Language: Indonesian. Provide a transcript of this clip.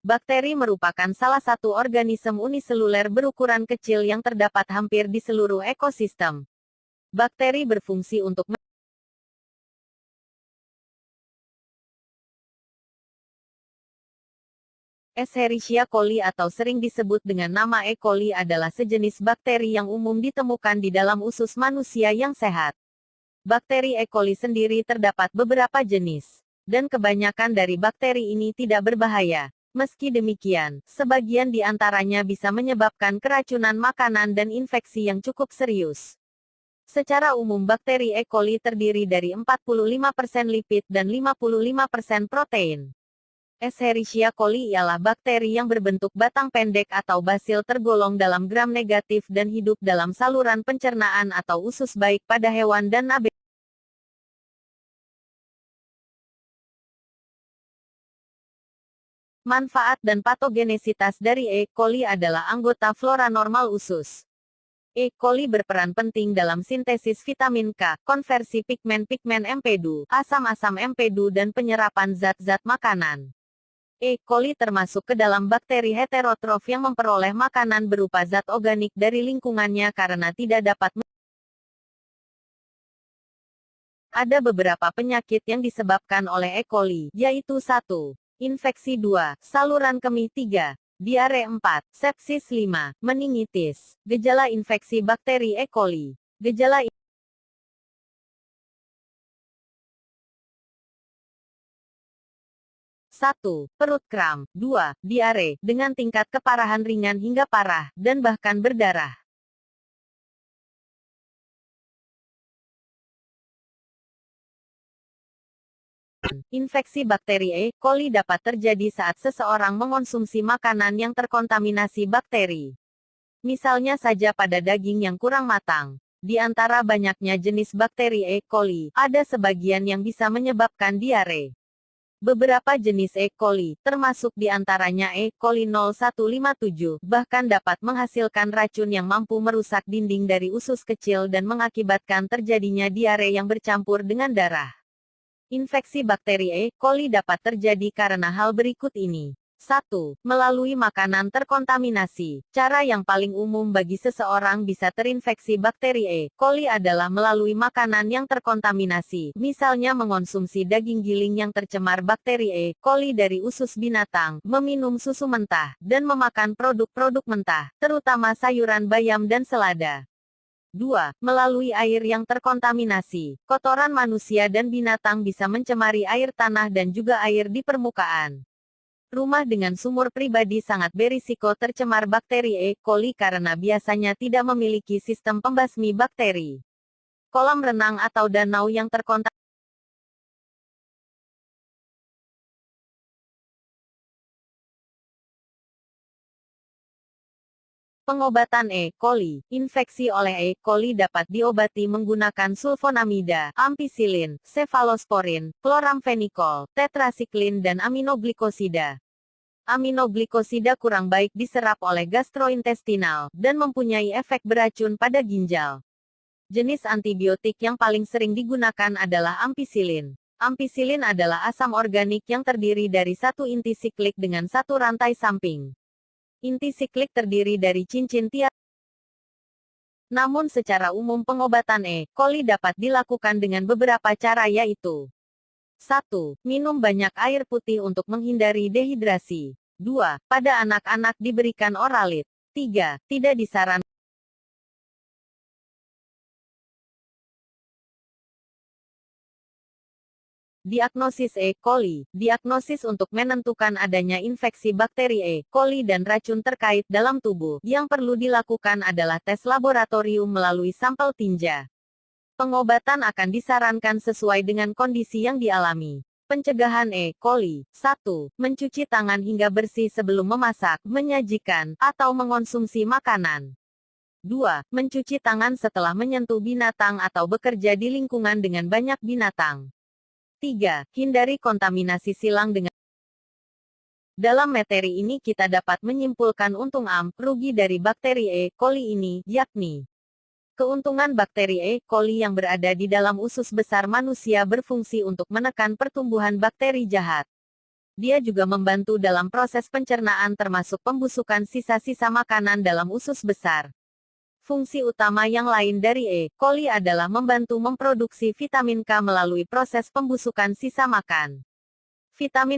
Bakteri merupakan salah satu organisme uniseluler berukuran kecil yang terdapat hampir di seluruh ekosistem. Bakteri berfungsi untuk Escherichia coli atau sering disebut dengan nama E. coli adalah sejenis bakteri yang umum ditemukan di dalam usus manusia yang sehat. Bakteri E. coli sendiri terdapat beberapa jenis, dan kebanyakan dari bakteri ini tidak berbahaya. Meski demikian, sebagian di antaranya bisa menyebabkan keracunan makanan dan infeksi yang cukup serius. Secara umum bakteri E. coli terdiri dari 45% lipid dan 55% protein. Escherichia coli ialah bakteri yang berbentuk batang pendek atau basil tergolong dalam gram negatif dan hidup dalam saluran pencernaan atau usus baik pada hewan dan nabe. Manfaat dan patogenesitas dari E. coli adalah anggota flora normal usus. E. coli berperan penting dalam sintesis vitamin K, konversi pigmen-pigmen empedu, asam-asam empedu dan penyerapan zat-zat makanan. E. coli termasuk ke dalam bakteri heterotrof yang memperoleh makanan berupa zat organik dari lingkungannya karena tidak dapat. Ada beberapa penyakit yang disebabkan oleh E. coli, yaitu 1. Infeksi 2, saluran kemih 3, diare 4, sepsis 5, meningitis. Gejala infeksi bakteri E. coli. Gejala 1. Perut kram. 2. Diare, dengan tingkat keparahan ringan hingga parah, dan bahkan berdarah. Infeksi bakteri E. coli dapat terjadi saat seseorang mengonsumsi makanan yang terkontaminasi bakteri. Misalnya saja pada daging yang kurang matang. Di antara banyaknya jenis bakteri E. coli, ada sebagian yang bisa menyebabkan diare. Beberapa jenis E. coli, termasuk di antaranya E. coli 0157, bahkan dapat menghasilkan racun yang mampu merusak dinding dari usus kecil dan mengakibatkan terjadinya diare yang bercampur dengan darah. Infeksi bakteri E. coli dapat terjadi karena hal berikut ini. 1. Melalui makanan terkontaminasi. Cara yang paling umum bagi seseorang bisa terinfeksi bakteri E. coli adalah melalui makanan yang terkontaminasi, misalnya mengonsumsi daging giling yang tercemar bakteri E. coli dari usus binatang, meminum susu mentah, dan memakan produk-produk mentah, terutama sayuran bayam dan selada. 2. Melalui air yang terkontaminasi. Kotoran manusia dan binatang bisa mencemari air tanah dan juga air di permukaan. Rumah dengan sumur pribadi sangat berisiko tercemar bakteri E. coli karena biasanya tidak memiliki sistem pembasmi bakteri. Kolam renang atau danau yang terkontaminasi. Pengobatan E. coli. Infeksi oleh E. coli dapat diobati menggunakan sulfonamida, ampicillin, cefalosporin, chloramphenicol, tetrasiklin dan aminoglikosida. Aminoglikosida kurang baik diserap oleh gastrointestinal, dan mempunyai efek beracun pada ginjal. Jenis antibiotik yang paling sering digunakan adalah ampicillin. Ampicillin adalah asam organik yang terdiri dari satu inti siklik dengan satu rantai samping. Inti siklik terdiri dari cincin tiap. Namun secara umum pengobatan E. coli dapat dilakukan dengan beberapa cara yaitu 1. Minum banyak air putih untuk menghindari dehidrasi. 2. Pada anak-anak diberikan oralit. 3. Tidak disarankan. Diagnosis E. coli. Diagnosis untuk menentukan adanya infeksi bakteri E. coli dan racun terkait dalam tubuh. Yang perlu dilakukan adalah tes laboratorium melalui sampel tinja. Pengobatan akan disarankan sesuai dengan kondisi yang dialami. Pencegahan E. coli. 1. Mencuci tangan hingga bersih sebelum memasak, menyajikan, atau mengonsumsi makanan. 2. Mencuci tangan setelah menyentuh binatang atau bekerja di lingkungan dengan banyak binatang. 3. Hindari kontaminasi silang dengan. Dalam materi ini kita dapat menyimpulkan untung rugi dari bakteri E. coli ini, yakni keuntungan bakteri E. coli yang berada di dalam usus besar manusia berfungsi untuk menekan pertumbuhan bakteri jahat. Dia juga membantu dalam proses pencernaan termasuk pembusukan sisa-sisa makanan dalam usus besar. Fungsi utama yang lain dari E. coli adalah membantu memproduksi vitamin K melalui proses pembusukan sisa makan. Vitamin